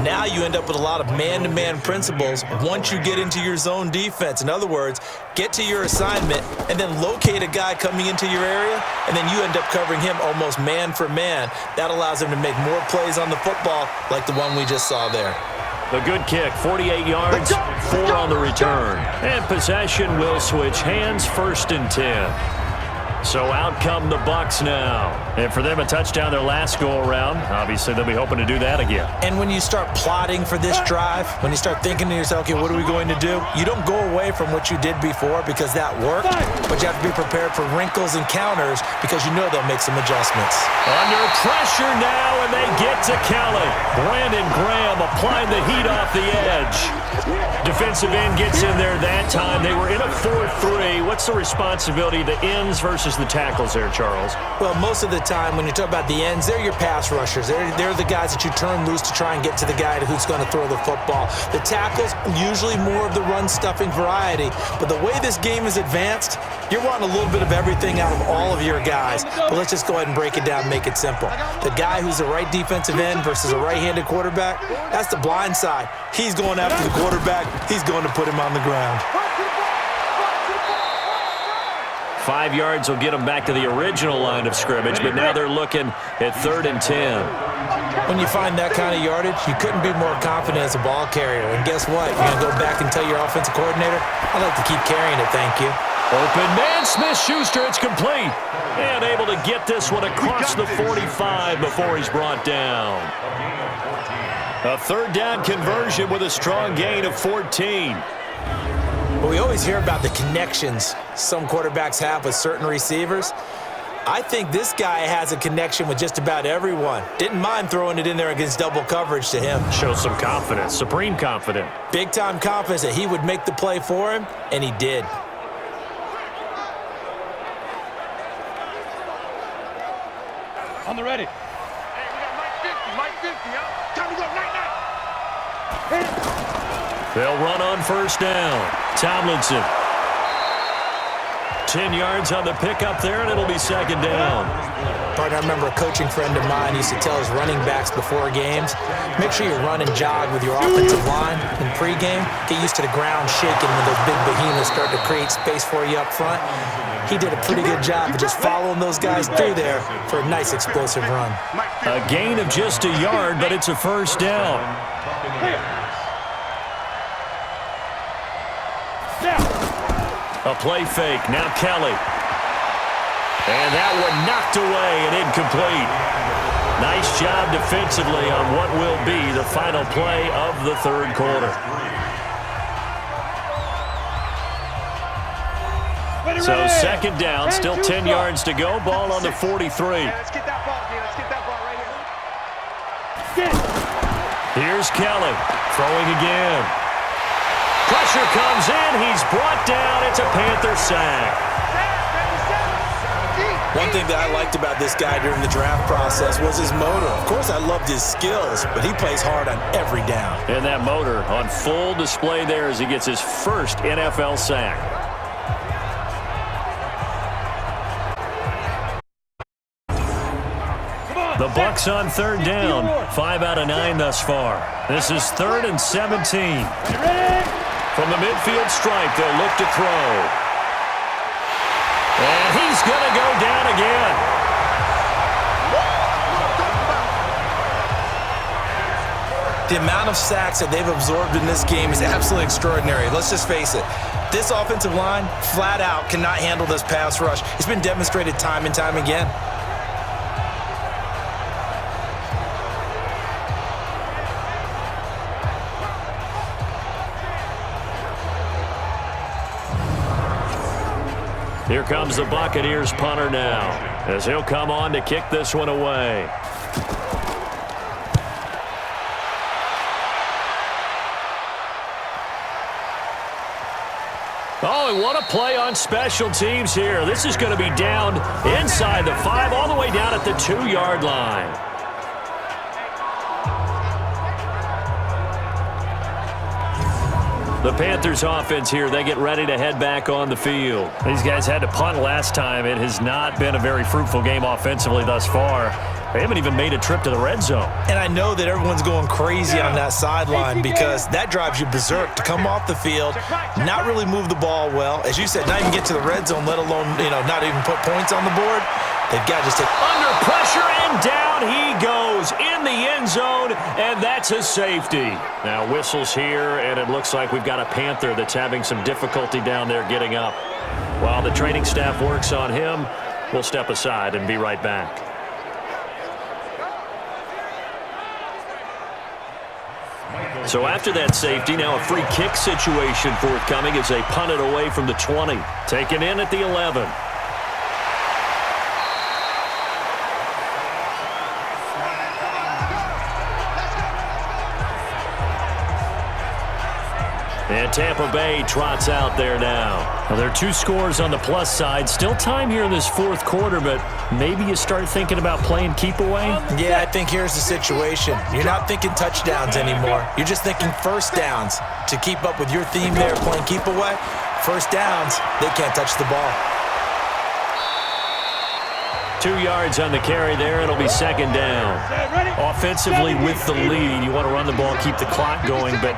C: Now you end up with a lot of man-to-man principles once you get into your zone defense. In other words, get to your assignment and then locate a guy coming into your area, and then you end up covering him almost man for man. That allows him to make more plays on the football like the one we just saw there.
B: A good kick, 48 yards, 4 on the return. And possession will switch hands, 1st and 10. So out come the Bucs now. And for them, a touchdown their last go-around. Obviously, they'll be hoping to do that again.
C: And when you start plotting for this drive, when you start thinking to yourself, okay, what are we going to do? You don't go away from what you did before because that worked, but you have to be prepared for wrinkles and counters because you know they'll make some adjustments.
B: Under pressure now, and they get to Kelly. Brandon Graham applying the heat off the edge. Defensive end gets in there that time. They were in a 4-3. What's the responsibility, the ends versus as the tackles there, Charles?
F: Well, most of the time when you talk about the ends, they're your pass rushers. They're the guys that you turn loose to try and get to the guy who's going to throw the football. The tackles, usually more of the run-stuffing variety. But the way this game is advanced, you're wanting a little bit of everything out of all of your guys. But let's just go ahead and break it down and make it simple. The guy who's the right defensive end versus a right-handed quarterback, that's the blind side. He's going after the quarterback. He's going to put him on the ground.
B: 5 yards will get them back to the original line of scrimmage, but now they're looking at 3rd and 10.
F: When you find that kind of yardage, you couldn't be more confident as a ball carrier. And guess what? You're going to go back and tell your offensive coordinator, I'd like to keep carrying it, thank you.
B: Open man, Smith-Schuster, it's complete. And able to get this one across the 45 before he's brought down. A 3rd down conversion with a strong gain of 14.
F: But we always hear about the connections some quarterbacks have with certain receivers. I think this guy has a connection with just about everyone. Didn't mind throwing it in there against double coverage to him.
B: Shows some confidence, supreme confidence.
F: Big-time confidence that he would make the play for him, and he did.
D: On the ready. Hey, we got Mike 50, y'all. Time to go, night.
B: They'll run on 1st down. Tomlinson. 10 yards on the pickup there, and it'll be 2nd down.
F: Partner, I remember a coaching friend of mine used to tell his running backs before games, make sure you run and jog with your offensive line in pregame. Get used to the ground shaking when those big behemoths start to create space for you up front. He did a pretty good job of just following those guys through there for a nice explosive run.
B: A gain of just a yard, but it's a 1st down. A play fake. Now Kelly. And that one knocked away and incomplete. Nice job defensively on what will be the final play of the 3rd quarter. So 2nd down, still 10 yards to go. Ball on the 43.
D: Let's get that ball, man. Let's get that ball right here.
B: Here's Kelly throwing again. Pressure comes in. He's brought down. It's a Panther sack.
F: One thing that I liked about this guy during the draft process was his motor. Of course, I loved his skills, but he plays hard on every down.
B: And that motor on full display there as he gets his first NFL sack. The Bucs on 3rd down. 5 out of 9 thus far. This is 3rd and 17. From the midfield stripe, they'll look to throw. And he's going to go down again.
F: The amount of sacks that they've absorbed in this game is absolutely extraordinary. Let's just face it. This offensive line, flat out, cannot handle this pass rush. It's been demonstrated time and time again.
B: Here comes the Buccaneers punter now, as he'll come on to kick this one away. Oh, and what a play on special teams here. This is going to be down inside the 5, all the way down at the 2-yard line. The Panthers offense here, they get ready to head back on the field. These guys had to punt last time. It has not been a very fruitful game offensively thus far. They haven't even made a trip to the red zone.
F: And I know that everyone's going crazy on that sideline because that drives you berserk to come off the field, not really move the ball well. As you said, not even get to the red zone, let alone, not even put points on the board. They've got to just take
B: under pressure, and down he goes in the end zone, and that's a safety. Now whistles here, and it looks like we've got a Panther that's having some difficulty down there getting up. While the training staff works on him, we'll step aside and be right back. So after that safety, now a free kick situation forthcoming as they punt it away from the 20. Taken in at the 11. And Tampa Bay trots out there now. Well, there are 2 scores on the plus side. Still time here in this fourth quarter, but maybe you start thinking about playing keep away?
F: Yeah, I think here's the situation. You're not thinking touchdowns anymore. You're just thinking first downs. To keep up with your theme there, playing keep away, first downs, they can't touch the ball.
B: 2 yards on the carry there. It'll be second down. Offensively with the lead, you want to run the ball, keep the clock going, but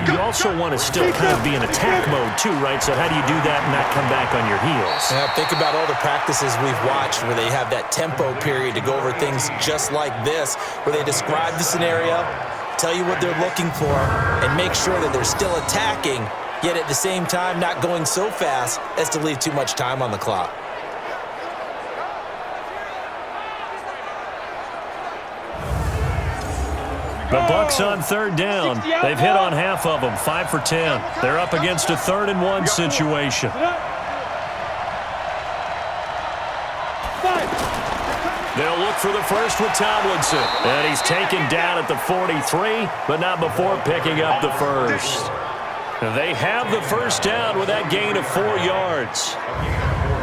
B: you also want to still kind of be in attack mode too, right? So how do you do that and not come back on your heels?
F: Yeah, think about all the practices we've watched where they have that tempo period to go over things just like this, where they describe the scenario, tell you what they're looking for, and make sure that they're still attacking, yet at the same time not going so fast as to leave too much time on the clock.
B: The Bucs on third down. They've hit on half of them, 5 for 10. They're up against a 3rd and 1 situation. They'll look for the first with Tomlinson. And he's taken down at the 43, but not before picking up the first. They have the first down with that gain of 4 yards.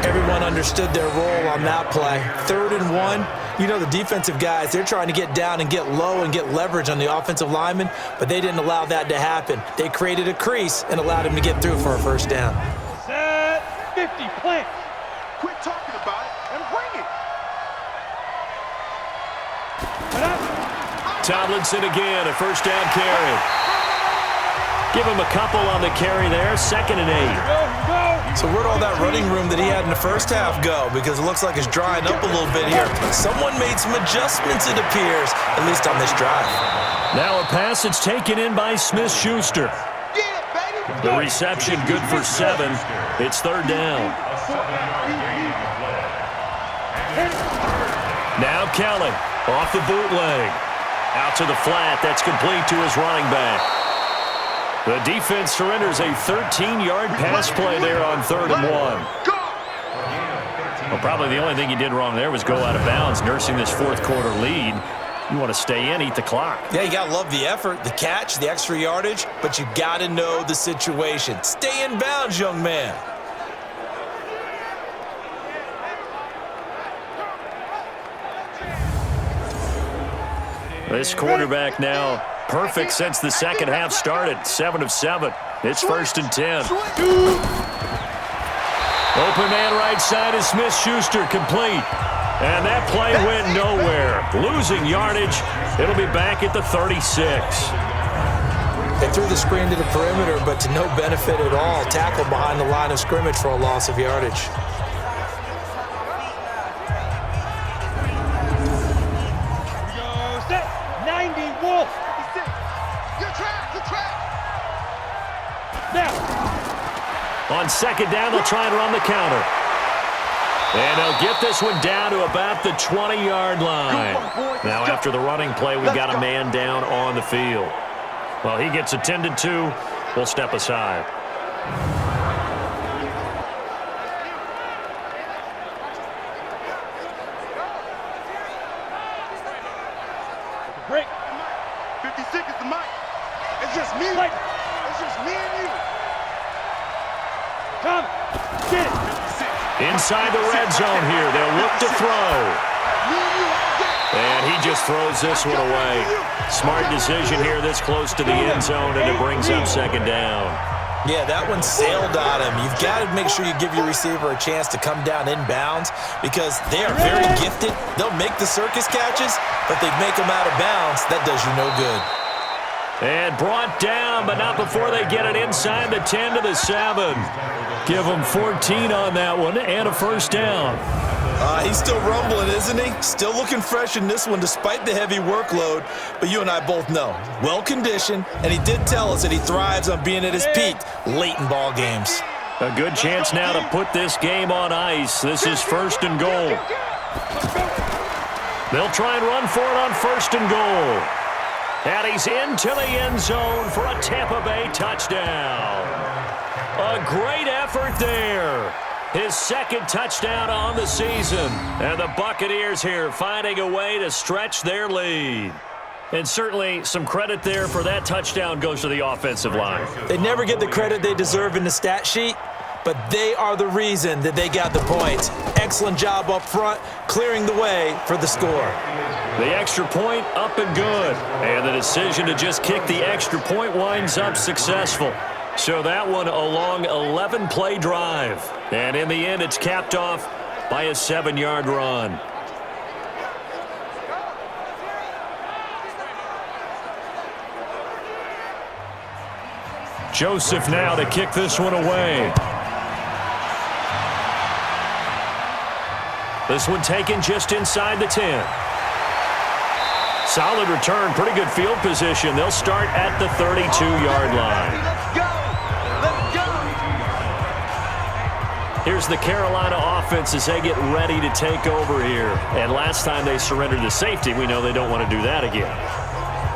F: Everyone understood their role on that play. 3rd and 1. You know, the defensive guys, they're trying to get down and get low and get leverage on the offensive lineman, but they didn't allow that to happen. They created a crease and allowed him to get through for a first down.
D: Set 50, plant. Quit talking about it and bring it.
B: Tomlinson again, a first down carry. Give him a couple on the carry there, 2nd and 8.
C: So where'd all that running room that he had in the first half go? Because it looks like it's drying up a little bit here. Someone made some adjustments, it appears, at least on this drive.
B: Now a pass that's taken in by Smith-Schuster. The reception good for 7. It's 3rd down. Now Kelly off the bootleg. Out to the flat. That's complete to his running back. The defense surrenders a 13-yard pass play there on 3rd and 1. Well, probably the only thing he did wrong there was go out of bounds, nursing this fourth quarter lead. You want to stay in, eat the clock.
C: Yeah, you got to love the effort, the catch, the extra yardage, but you got to know the situation. Stay in bounds, young man.
B: This quarterback now perfect since the second half started. 7 of 7. It's 1st and 10. Open man right side is Smith-Schuster, complete. And that play went nowhere. Losing yardage. It'll be back at the 36.
F: They threw the screen to the perimeter, but to no benefit at all. Tackle behind the line of scrimmage for a loss of yardage.
B: On 2nd down, they'll try and run the counter. And they'll get this one down to about the 20-yard line. Now, after the running play, we've got a man down on the field. Well, he gets attended to. We'll step aside.
D: Break. 56 is the mic. It's just me. It's just me and you. Come. Get it.
B: Inside the red zone here. They'll look to throw. And he just throws this one away. Smart decision here this close to the end zone, and it brings up 2nd down.
C: Yeah, that one sailed on him. You've got to make sure you give your receiver a chance to come down inbounds because they are very gifted. They'll make the circus catches, but they make them out of bounds. That does you no good.
B: And brought down, but not before they get it inside the 10 to the 7. Give them 14 on that one and a first down.
C: He's still rumbling, isn't he? Still looking fresh in this one despite the heavy workload. But you and I both know, well-conditioned, and he did tell us that he thrives on being at his peak late in ball games.
B: A good chance now to put this game on ice. This is 1st and goal. They'll try and run for it on 1st and goal. And he's into the end zone for a Tampa Bay touchdown. A great effort there. His 2nd touchdown on the season. And the Buccaneers here finding a way to stretch their lead. And certainly some credit there for that touchdown goes to the offensive line.
F: They never get the credit they deserve in the stat sheet, but they are the reason that they got the points. Excellent job up front, clearing the way for the score.
B: The extra point up and good. And the decision to just kick the extra point winds up successful. So that one a long 11-play drive. And in the end, it's capped off by a 7-yard run. Joseph now to kick this one away. This one taken just inside the 10. Solid return, pretty good field position. They'll start at the 32-yard line.
D: Let's go.
B: Here's the Carolina offense as they get ready to take over here. And last time they surrendered to safety, we know they don't want to do that again.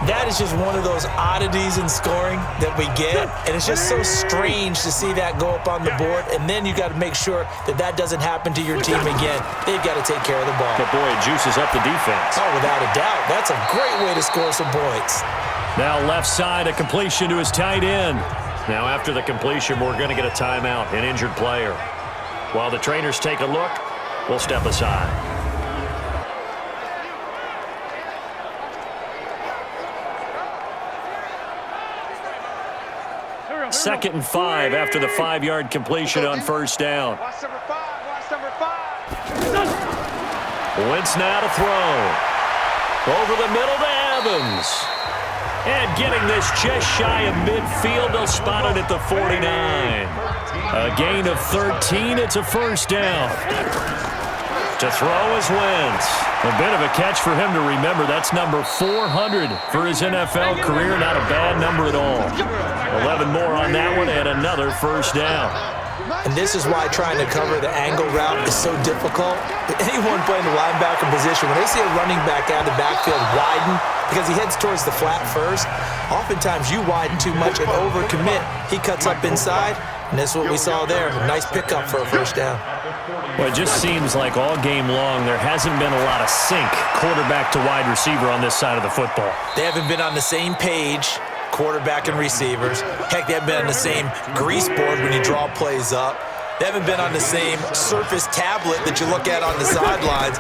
F: That is just one of those oddities in scoring that we get, and it's just so strange to see that go up on the board, and then you got to make sure that that doesn't happen to your team again. They've got to take care of the ball.
B: But boy, it juices up the defense.
F: Oh, without a doubt. That's a great way to score some points.
B: Now left side, a completion to his tight end. Now after the completion, we're going to get a timeout, an injured player. While the trainers take a look, we'll step aside. 2nd and 5 after the 5-yard completion on first down.
D: Watch number 5. Watch number 5.
B: Wentz now to throw. Over the middle to Evans. And getting this just shy of midfield, they'll spot it at the 49. A gain of 13, it's a first down. To throw is Wentz. A bit of a catch for him to remember. That's number 400 for his NFL career. Not a bad number at all. 11 more on that one and another first down.
F: And this is why trying to cover the angle route is so difficult. Anyone playing the linebacker position, when they see a running back out of the backfield widen, because he heads towards the flat first, oftentimes you widen too much and overcommit. He cuts up inside, and that's what we saw there. A nice pickup for a first down.
B: Well, it just seems like all game long there hasn't been a lot of sync quarterback to wide receiver on this side of the football.
F: They haven't been on the same page, quarterback and receivers. Heck, they haven't been on the same grease board when you draw plays up. They haven't been on the same surface tablet that you look at on the sidelines.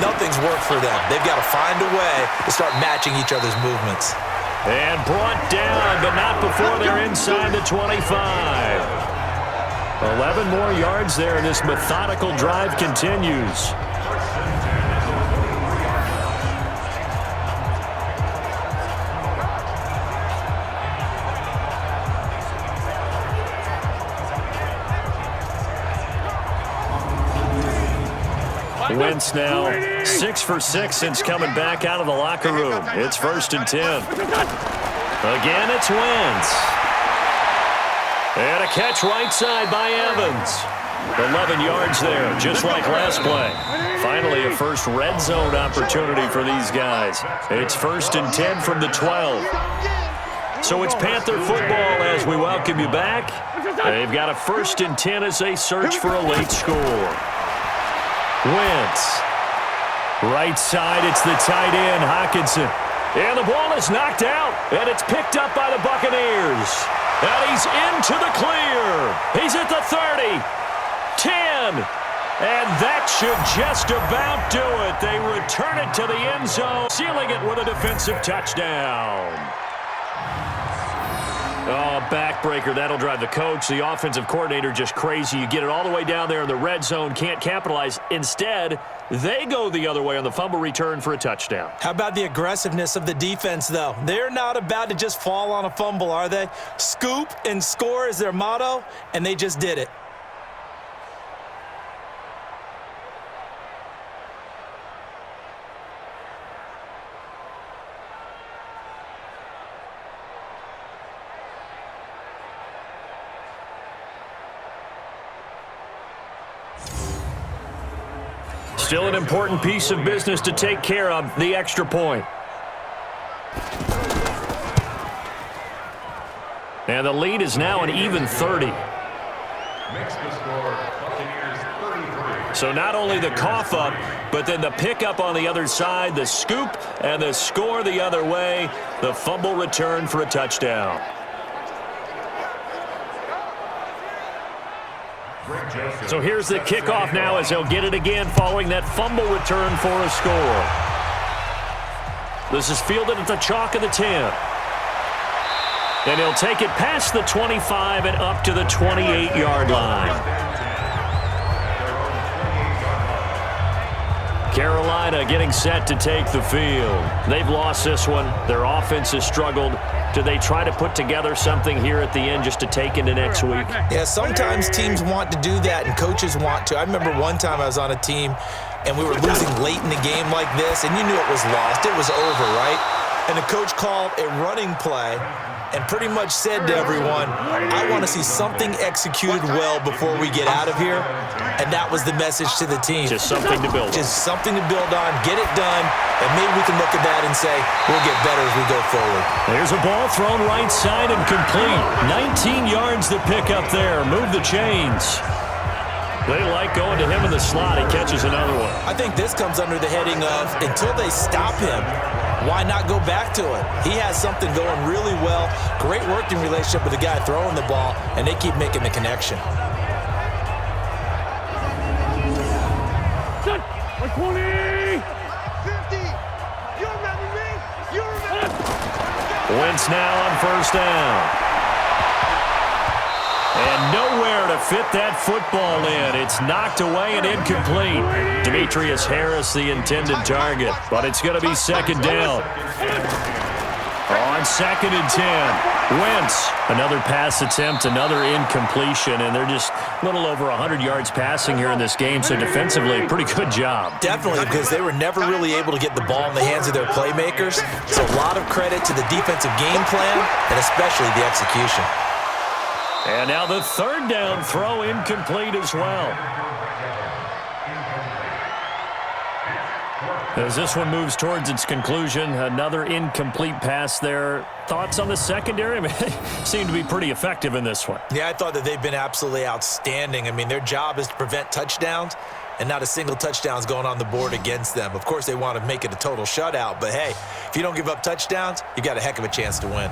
F: Nothing's worked for them. They've got to find a way to start matching each other's movements.
B: And brought down, but not before they're inside the 25. 11 more yards there, and this methodical drive continues. Wentz now 6 for 6 since coming back out of the locker room. It's 1st and 10. Again, it's Wentz. And a catch right side by Evans. 11 yards there, just like last play. Finally, a first red zone opportunity for these guys. It's 1st and 10 from the 12. So it's Panther football as we welcome you back. They've got a 1st and 10 as they search for a late score. Wentz. Right side, it's the tight end, Hockenson. And the ball is knocked out, and it's picked up by the Buccaneers. And he's into the clear. He's at the 30, 10, and that should just about do it. They return it to the end zone, sealing it with a defensive touchdown. Oh, backbreaker. That'll drive the coach, the offensive coordinator, just crazy. You get it all the way down there in the red zone, can't capitalize. Instead, they go the other way on the fumble return for a touchdown.
F: How about the aggressiveness of the defense, though? They're not about to just fall on a fumble, are they? Scoop and score is their motto, and they just did it.
B: Still an important piece of business to take care of, the extra point. And the lead is now an even 30.
G: Makes the score, Buccaneers 33.
B: So not only the cough up, but then the pickup on the other side, the scoop, and the score the other way. The fumble return for a touchdown. So here's the kickoff now as they'll get it again following that fumble return for a score. This is fielded at the chalk of the 10. And he'll take it past the 25 and up to the 28-yard line. Carolina getting set to take the field. They've lost this one. Their offense has struggled. Do they try to put together something here at the end just to take into next week?
F: Yeah, sometimes teams want to do that and coaches want to. I remember one time I was on a team and we were losing late in the game like this, and you knew it was lost. It was over, right? And the coach called a running play and pretty much said to everyone, I want to see something executed well before we get out of here. And that was the message to the team.
B: Just something to build on.
F: Just something to build on, get it done, and maybe we can look at that and say, we'll get better as we go forward.
B: There's a ball thrown right side and complete. 19 yards to pick up there. Move the chains. They like going to him in the slot. He catches another one.
F: I think this comes under the heading of, until they stop him, why not go back to it? He has something going really well. Great working relationship with the guy throwing the ball, and they keep making the connection.
B: Wentz now on first down. And nowhere to fit that football in. It's knocked away and incomplete. Demetrius Harris, the intended target. But it's going to be second down. On second and 10. Wentz, another pass attempt, another incompletion. And they're just a little over 100 yards passing here in this game. So defensively, pretty good job.
F: Definitely, because they were never really able to get the ball in the hands of their playmakers. So a lot of credit to the defensive game plan and especially the execution.
B: And now the third down throw incomplete as well. As this one moves towards its conclusion, another incomplete pass there. Thoughts on the secondary? I mean, they seem to be pretty effective in this one.
F: Yeah, I thought that they've been absolutely outstanding. I mean, their job is to prevent touchdowns, and not a single touchdown is going on the board against them. Of course, they want to make it a total shutout, but hey, if you don't give up touchdowns, you got a heck of a chance to win.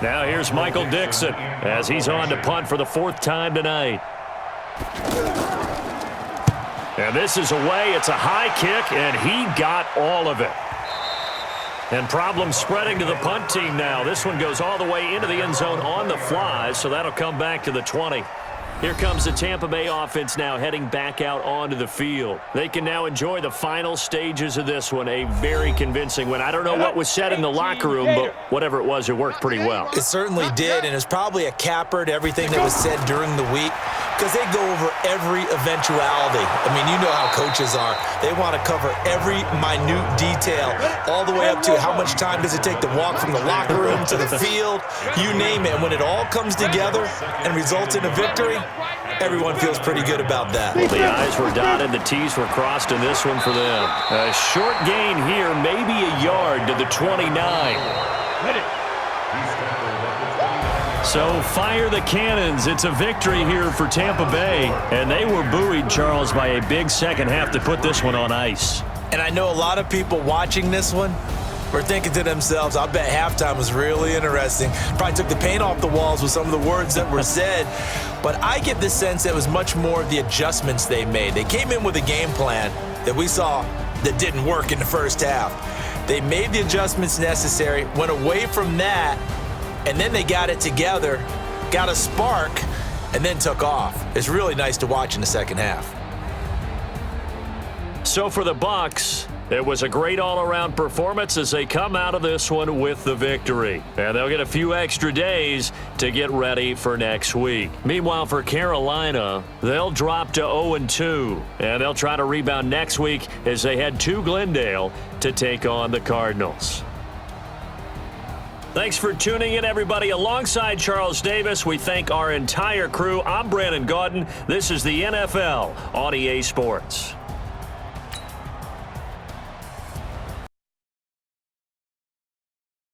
B: Now here's Michael Dixon as he's on to punt for the fourth time tonight. And this is away. It's a high kick, and he got all of it. And problems spreading to the punt team now. This one goes all the way into the end zone on the fly, so that'll come back to the 20. Here comes the Tampa Bay offense now heading back out onto the field. They can now enjoy the final stages of this one. A very convincing win. I don't know what was said in the locker room, but whatever it was, it worked pretty well.
F: It certainly did, and it's probably a capper to everything that was said during the week because they go over every eventuality. I mean, you know how coaches are. They want to cover every minute detail, all the way up to how much time does it take to walk from the locker room to the field, you name it. And when it all comes together and results in a victory, everyone feels pretty good about that.
B: Well, the I's were dotted, the T's were crossed in this one for them. A short gain here, maybe a yard to the 29. So fire the cannons. It's a victory here for Tampa Bay. And they were buoyed, Charles, by a big second half to put this one on ice.
F: And I know a lot of people watching this one were thinking to themselves, I bet halftime was really interesting. Probably took the paint off the walls with some of the words that were said. But I get the sense that it was much more of the adjustments they made. They came in with a game plan that we saw that didn't work in the first half. They made the adjustments necessary, went away from that, and then they got it together, got a spark, and then took off. It's really nice to watch in the second half.
B: So for the Bucs, it was a great all-around performance as they come out of this one with the victory. And they'll get a few extra days to get ready for next week. Meanwhile, for Carolina, they'll drop to 0-2. And they'll try to rebound next week as they head to Glendale to take on the Cardinals. Thanks for tuning in, everybody. Alongside Charles Davis, we thank our entire crew. I'm Brandon Gaudin. This is the NFL on EA Sports.